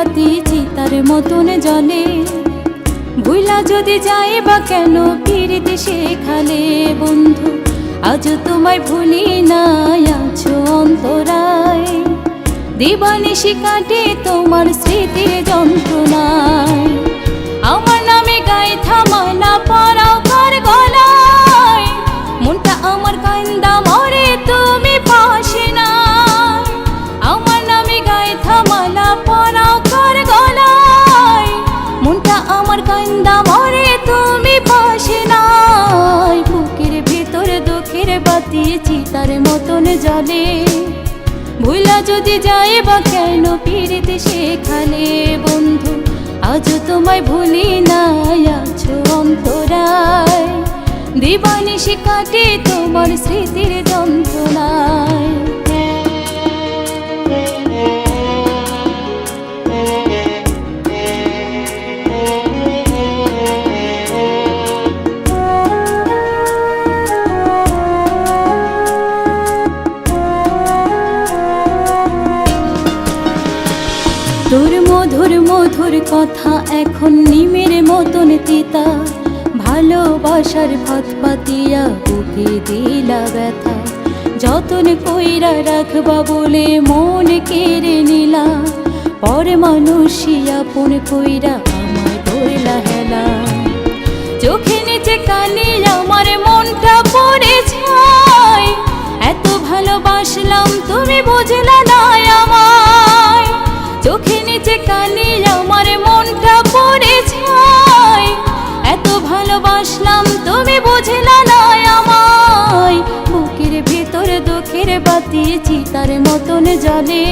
বাতি চিতার মতন জ্বলে। ভুলা যদি যায় বা কেন পিরিতি শেখালে বন্ধু, আজ তোমায় ভুলি নাই, আছো অন্তরায়। দিবানিশি কাটে তোমার স্মৃতির যন্ত্রণায়। আমার নামে গায়ে থামানা পরাও কার গলায়, মনটা আমার কান্দা মরে তুমি পাশে নাই। আমার নামে গায়ে থামানা পরাও কার গলায়, মনটা আমার কান্দা মরে তুমি পাশে নাই। বুকের ভেতর দুঃখের বাতি চিতার মতন জ্বলে। ভুলা যদি যায় বা কেন পিরিতি শেখালে বন্ধু, আজ তোমায় ভুলি নাই, আছো অন্তরায়। দিবানিশি কাটে তোমার স্মৃতির যন্ত্রণায়। তোর মধুর মধুর কথা এখন নিমের মতন তিতা। ভালোবাসার ভাত পাতিয়া বুকে দিলা ব্যথা। যতন কইরা রাখবা বলে মন কেড়ে নিলা, পর মানুষই আপন কইরা আমায় ধরলা হেলা। চোখে নিচে কালি আমার মনটা পড়ে ছাই, এত ভালোবাসলাম তুমি বুঝলা না আমায়। চোখে নিচে কালি আমার মনটা পড়ে ছাই, এত ভালোবাসলাম তুমি বুঝলা না আমায়। বুকের ভেতর দুঃখের বাতি চিতার মতন জ্বলে।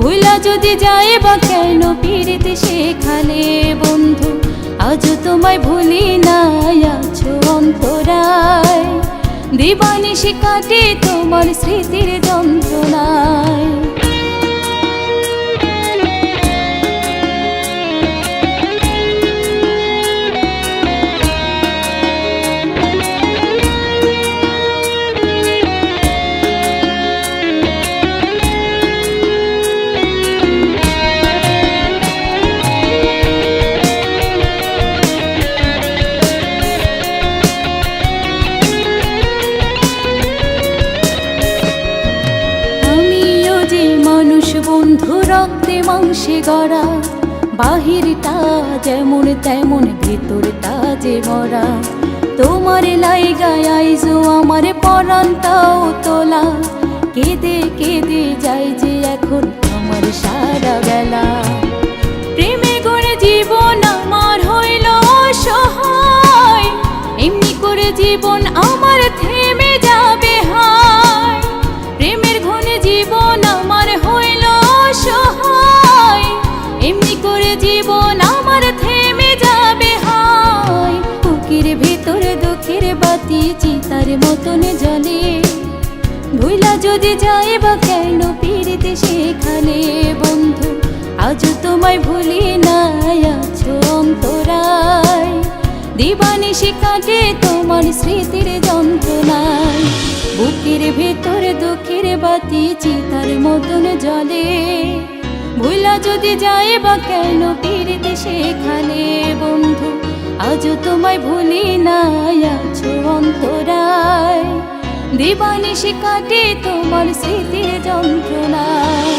ভুলা যদি যায় বা কেন পিরিতি শেখালে বন্ধু, আজ তোমায় ভুলি নাই, আছো অন্তরায়। দিবানিশি কাটে তোমার স্মৃতির যন্ত্রণায়। বন্ধু রক্তে মাংসে গড়া, বাহিরটা যেমন তেমন ভেতরটা যে মরা। তোমার লাইগায় আইজো আমার পরানটাও তোলা। কেঁদে কেঁদে যাই যে এখন আমার সারা বেলা। প্রেমে গড়ে জীবন আমার হইল অসহায়, এমনি করে জীবন আমার থেমে যাবে হায়। প্রেমের ঘনে জীবন আমার হইল অসহায়, এমনি করে জীবন আমার থেমে যাবে হায়। বুকের ভেতর দুঃখের বাতি চিতার মতন জ্বলে। ভুলা যদি যায় বা কেন পিরিতি শেখালে বন্ধু, আজ তোমায় ভুলি নাই, আছো অন্তরায়। দিবানিশি কাটে তোমার স্মৃতির যন্ত্রণায়। বুকের ভেতর দুঃখের বাতি চিতার মতন জ্বলে। ভুলা যদি যায় বা কেন পিরিতি শেখালে বন্ধু, আজ তোমায় ভুলি নাই, আছো অন্তরায়। দিবানিশি কাটে তোমার স্মৃতির যন্ত্রণায়।